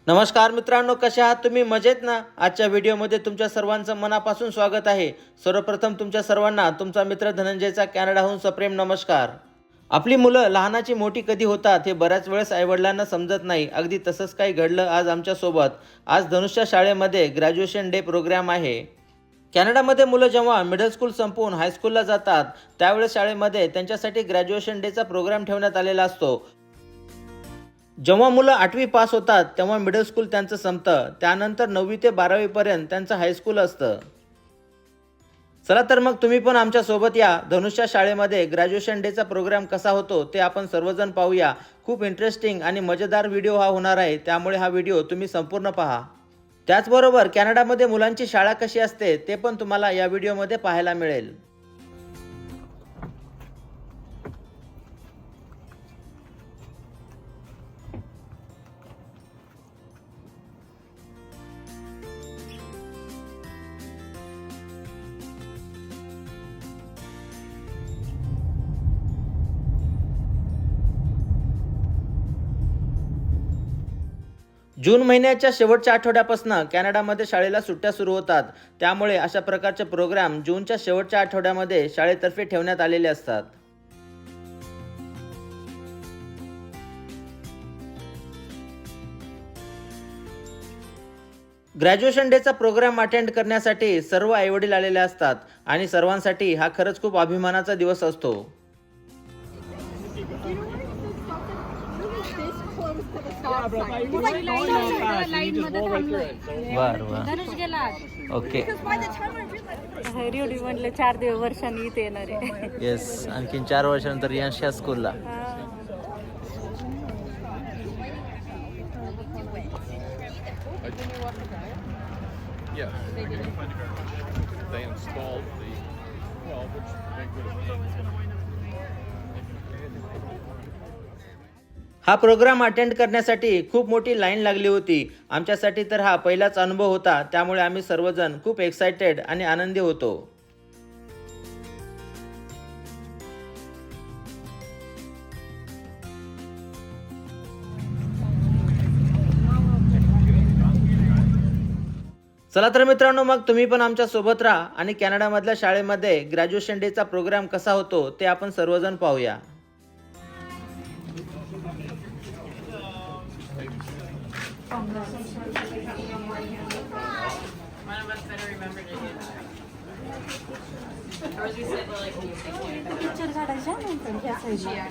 नमस्कार मित्रांनो, कसे आहात तुम्ही? मजेत ना? आजच्या व्हिडिओमध्ये तुमच्या सर्वांचं मनापासून स्वागत आहे. सर्वप्रथम तुमच्या सर्वांना तुमचा मित्र धनंजयचा कॅनडाहून सप्रेम नमस्कार. आपली मुलं लहानाची मोठी कधी होतात हे बऱ्याच वेळेस आईवडिलांना समजत नाही. अगदी तसंच काही घडलं आज आमच्यासोबत. आज धनुषच्या शाळेमध्ये ग्रॅज्युएशन डे प्रोग्राम आहे. कॅनडामध्ये मुलं जेव्हा मिडल स्कूल संपवून हायस्कूलला जातात त्यावेळेस शाळेमध्ये त्यांच्यासाठी ग्रॅज्युएशन डेचा प्रोग्राम ठेवण्यात आलेला असतो. जेव्हा मुलं 8वी पास होतात तेव्हा मिडल स्कूल त्यांचं संपतं. त्यानंतर 9वी ते 12वी पर्यंत त्यांचं हायस्कूल असतं. चला तर मग तुम्ही पण आमच्या सोबत या. धनुषच्या शाळेमध्ये ग्रॅज्युएशन डेचा प्रोग्राम कसा होतो ते आपण सर्वजण पाहूया. खूप इंटरेस्टिंग आणि मजेदार व्हिडिओ हा होणार आहे, त्यामुळे हा व्हिडिओ तुम्ही संपूर्ण पहा. त्याचबरोबर कॅनडामध्ये मुलांची शाळा कशी असते ते पण तुम्हाला या व्हिडिओमध्ये पाहायला मिळेल. जून महिन्याच्या शेवटच्या आठवड्यापासून कॅनडामध्ये शाळेला सुट्ट्या सुरू होतात. त्यामुळे अशा प्रकारचे प्रोग्राम जूनच्या शेवटच्या आठवड्यामध्ये शाळेतर्फे ठेवण्यात आलेले असतात. ग्रॅज्युएशन डेचा प्रोग्राम अटेंड करण्यासाठी सर्व आईवडील आलेले असतात आणि सर्वांसाठी हा खरंच खूप अभिमानाचा दिवस असतो. ओके. म्हटलं 4 वर्षांनी इथे येणार आहे. येस, आणखीन 4 वर्षानंतर यांच्या स्कूलला. Yes. They installed the, well, which they would have. हा प्रोग्राम अटेंड करण्यासाठी खूप मोठी लाईन लागली होती. आमच्यासाठी तर हा पहिलाच अनुभव होता, त्यामुळे आम्ही सर्वजण खूप एक्सायटेड आणि आनंदी होतो. चला तर मित्रांनो, मग तुम्ही पण आमच्या सोबत राहा आणि कॅनडामधल्या शाळेमध्ये ग्रॅज्युएशन डेचा प्रोग्राम कसा होतो ते आपण सर्वजण पाहूया. पिक्चर काढायचा नंतर ह्या साईडला.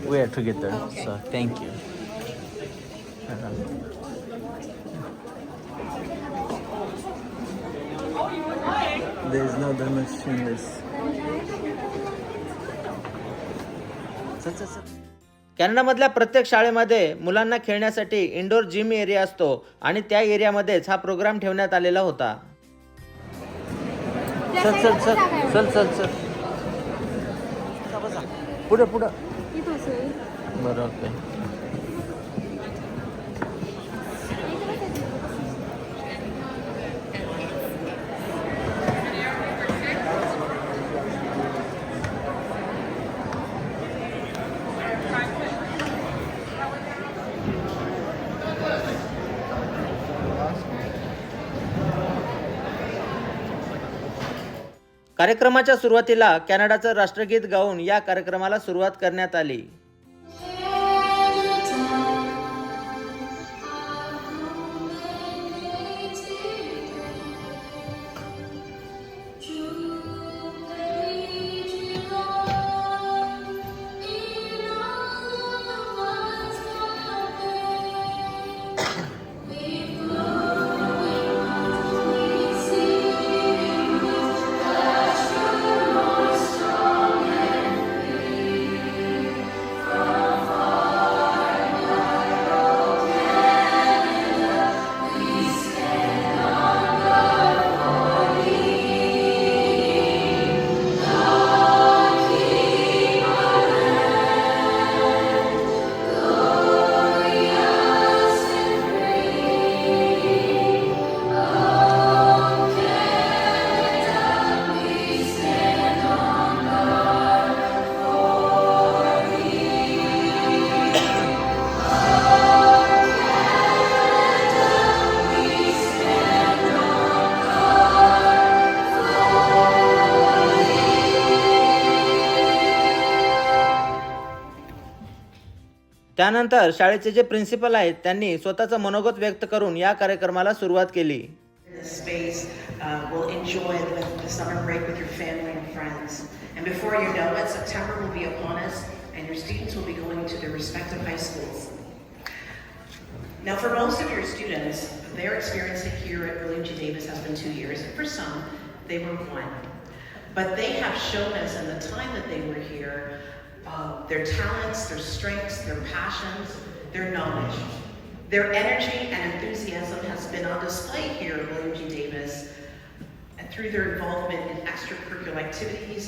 We are together, so thank you. There is no damage in this. कॅनडामधल्या प्रत्येक शाळेमध्ये मुलांना खेळण्यासाठी इंडोर जिम एरिया असतो आणि त्या एरियामध्येच हा प्रोग्राम ठेवण्यात आलेला होता. चल चल चल चल चल चल पुढे पुढे. बरं, ओके. कार्यक्रमाच्या सुरुवातीला कॅनडाचं राष्ट्रगीत गाऊन या कार्यक्रमाला सुरुवात करण्यात आली. त्यानंतर शाळेचे जे प्रिन्सिपल आहेत त्यांनी स्वतःचं मनोगत व्यक्त करून या कार्यक्रमाला सुरुवात केली. This space will enjoy the summer break with your family and friends. And before you know it, September will be upon us, and your students will be going to their respective high schools. Now, for most of your students, their experience here at William G. Davis has been 2 years, and for some, they were 1. But they have shown us in the time that they were here their talents, their strengths, their passions, their knowledge. Their energy and enthusiasm has been on display here at William G. Davis and through their involvement in extracurricular activities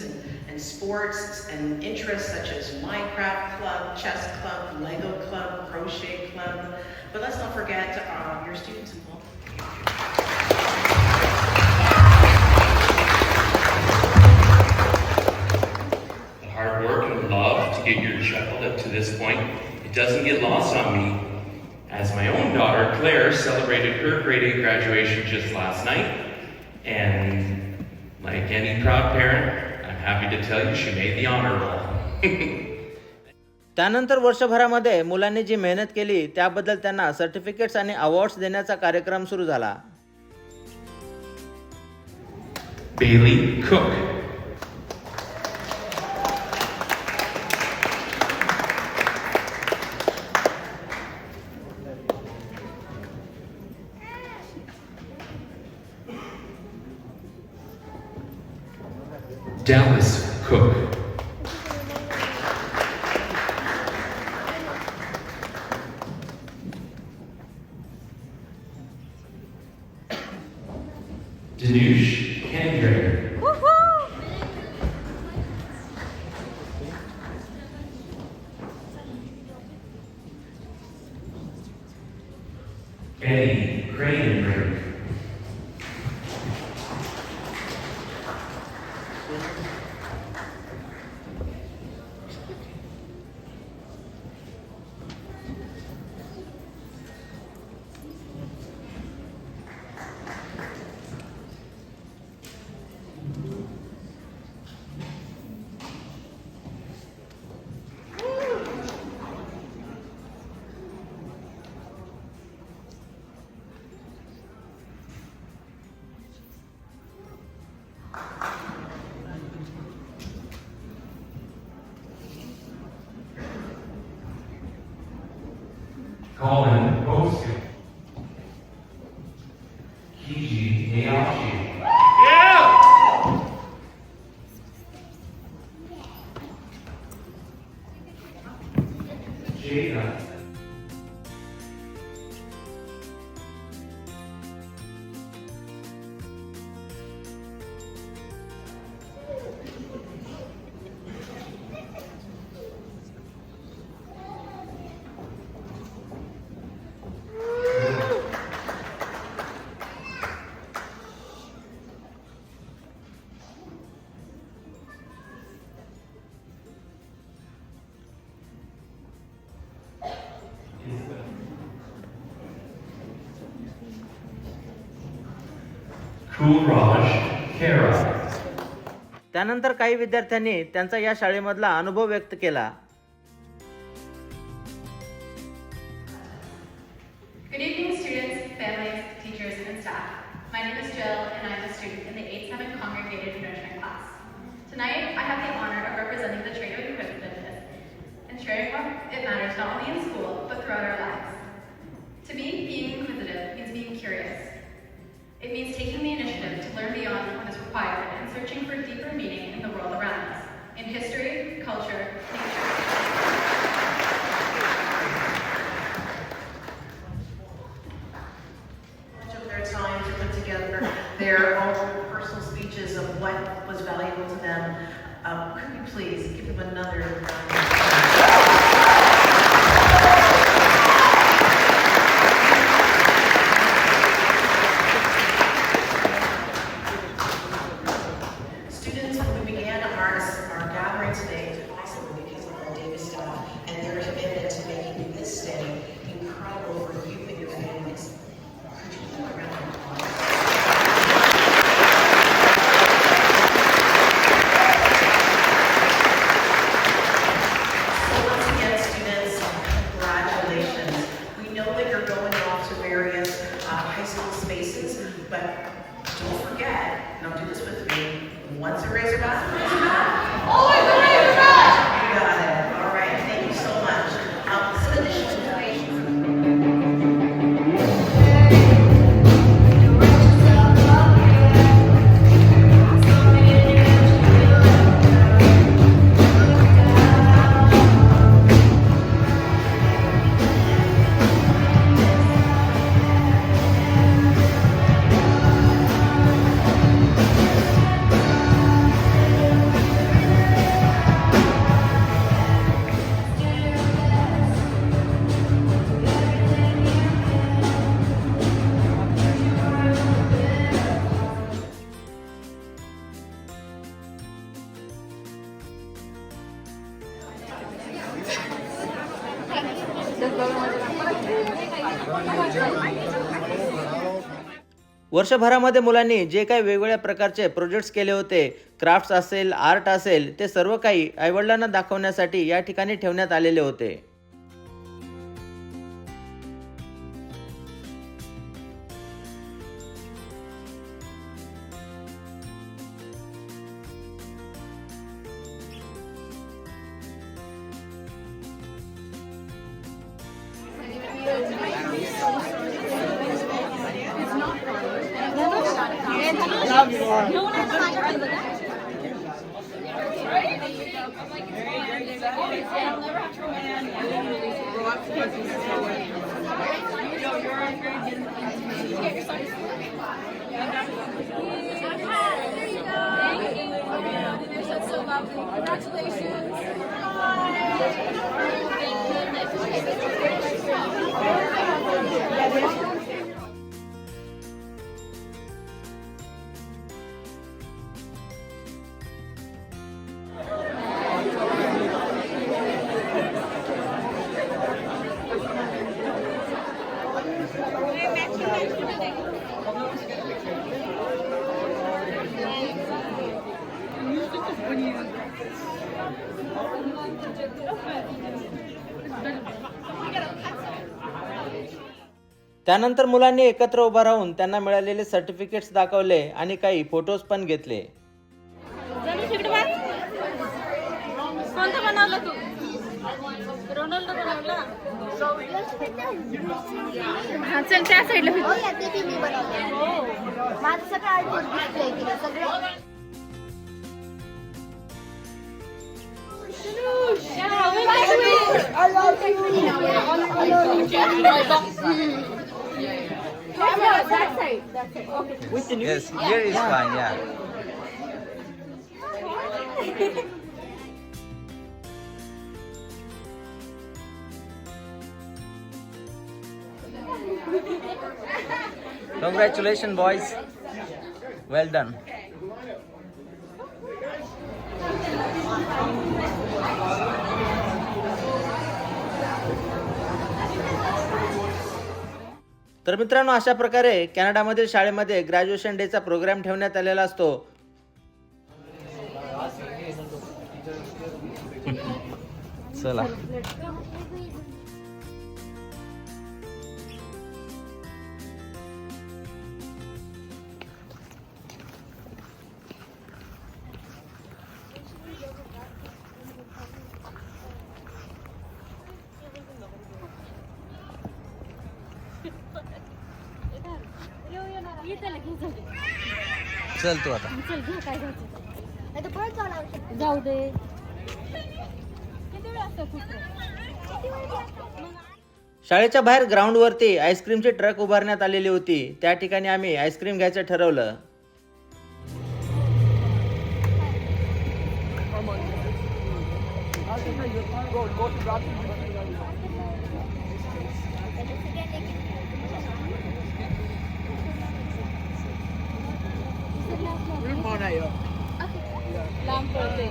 and sports and interests such as Minecraft Club, Chess Club, Lego Club, Crochet Club. But let's not forget your students involved. The hard work and love to get your child up to this point, it doesn't get lost on me. As my own daughter, Claire, celebrated her grade 8 graduation just last night. And like any proud parent, I'm happy to tell you she made the honor roll. त्यानंतर वर्षभरामध्ये मुलांनी जी मेहनत केली त्याबद्दल त्यांना certificates आणि awards देण्याचा कार्यक्रम सुरू झाला. Bailey Cook. Dallas Cook. Danush Kendrick. Eddie Cranenbrink. Colin Bosu. Kiji Aoshi. Jada. Coolraj Kara. त्यानंतर काही विद्यार्थ्यांनी त्यांचा या शाळेमधला अनुभव व्यक्त केला. Good evening, students, families, teachers, and staff. My name is Jill, and I'm a student in the 8-7 Congregated Nourishment class. Tonight, I have the honor of representing the trade of inquisitiveness and sharing what it matters not only in school, but throughout our lives. To me, being inquisitive means being curious. It means taking the initiative to learn beyond what is required and searching for deeper meaning in the world around us, in history, culture, nature. Much of their time to put together their own personal speeches of what was valuable to them. Could you please give them another Students, when we began our gathering today, possibly because of all David वर्षभरामध्ये मुलांनी जे काही वेगवेगळ्या प्रकारचे projects केले होते, crafts असेल, art असेल, ते सर्व काही आईवडिलांना दाखवण्यासाठी या ठिकाणी ठेवण्यात आलेले होते. त्यानंतर मुलांनी एकत्र उभा राहून त्यांना मिळालेले सर्टिफिकेट्स दाखवले आणि काही फोटोज पण घेतले. कोणतं बनवलं तू? रोनाल्डो बनवला? हा चल त्या साईडला हो या ते मी बनवलं. माझं सगळं आर्ट डिस्प्ले केलं सगळं. Yes, here is fine, yeah. Congratulations, boys. Well done. तर मित्रांनो, अशा प्रकारे कॅनडामधील शाळेमध्ये ग्रॅज्युएशन डेचा प्रोग्राम ठेवण्यात आलेला असतो. चला चल तू आता. चल घे काय घ्यायचं नाही तर परत जाऊ शकतो. जाऊ दे. किती वेळ असतो शाळेच्या बाहेर ग्राउंडवरती आईस्क्रीमची ट्रक उभारण्यात आलेली होती. त्या ठिकाणी आम्ही आईस्क्रीम घ्यायचं ठरवलं. लांब पडते.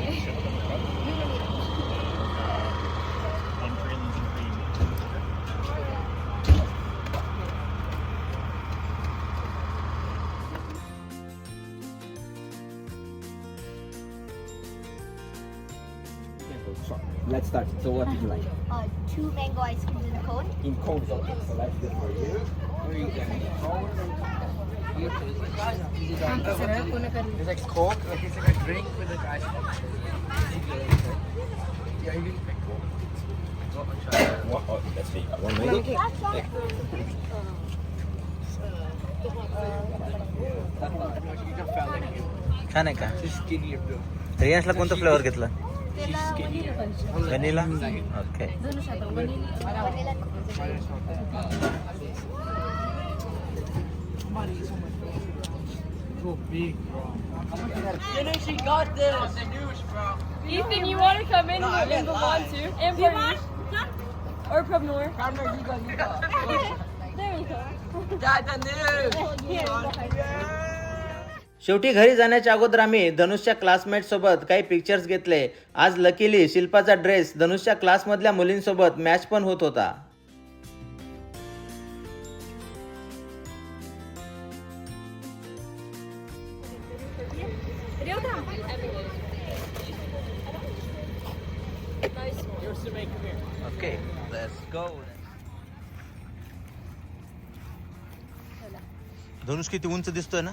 Let's start. So what did you like? 2 mango ice creams in a cone. In cones, okay. So that's good for you. It's like Coke, like it's like a drink with like ice cream. Yeah, you can pick Coke. Oh, let's see. One mango. छान आहे का? Just skinnier too. रियांशला कोणतं flavour घेतलं? Vanilla. Okay. So big, bro. Ethan, you want to come in in Vermont too? In Vermont? Or Prabnor? There you go. शेवटी घरी जाण्याच्या अगोदर आम्ही धनुषच्या क्लासमेट सोबत काही पिक्चर्स घेतले. आज लकीली शिल्पाचा ड्रेस धनुषच्या क्लासमधल्या मुलींसोबत मॅच पण होत होता. Okay let's go. धनुष किती उंच दिसतोय ना.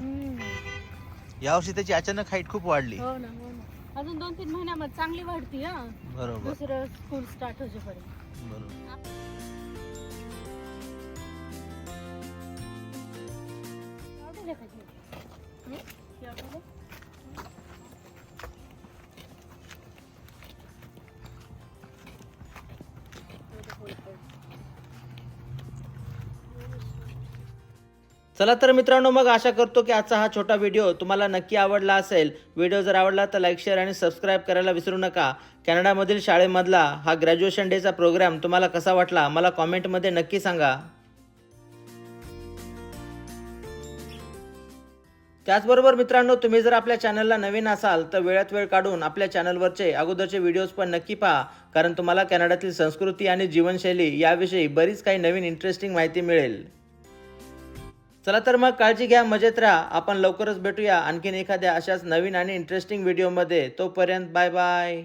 यावर्षी त्याची अचानक हाईट खूप वाढली. हो ना हो ना. अजून 2-3 महिन्यामध्ये चांगली वाढती हा. बरोबर. दुसरं स्कूल स्टार्ट होईपर्यंत. बरोबर. चला तर मित्रांनो, मग आशा करतो की आजचा हा छोटा व्हिडिओ तुम्हाला नक्की आवडला असेल. व्हिडिओ जर आवडला तर लाईक, शेअर आणि सबस्क्राईब करायला विसरू नका. कॅनडामधील शाळेमधला हा ग्रॅज्युएशन डेचा प्रोग्राम तुम्हाला कसा वाटला मला कॉमेंटमध्ये नक्की सांगा. त्याचबरोबर मित्रांनो, तुम्ही जर आपल्या चॅनलला नवीन असाल तर वेळात वेळ काढून आपल्या चॅनलवरचे अगोदरचे व्हिडिओज पण नक्की पहा, कारण तुम्हाला कॅनडातील संस्कृती आणि जीवनशैली याविषयी बरीच काही नवीन इंटरेस्टिंग माहिती मिळेल. चला तर मग काळजी घ्या, मजेत राहा. आपण लवकरच भेटूया आणखीन एखाद्या अशाच नवीन आणि इंटरेस्टिंग व्हिडिओमध्ये. तोपर्यंत बाय बाय.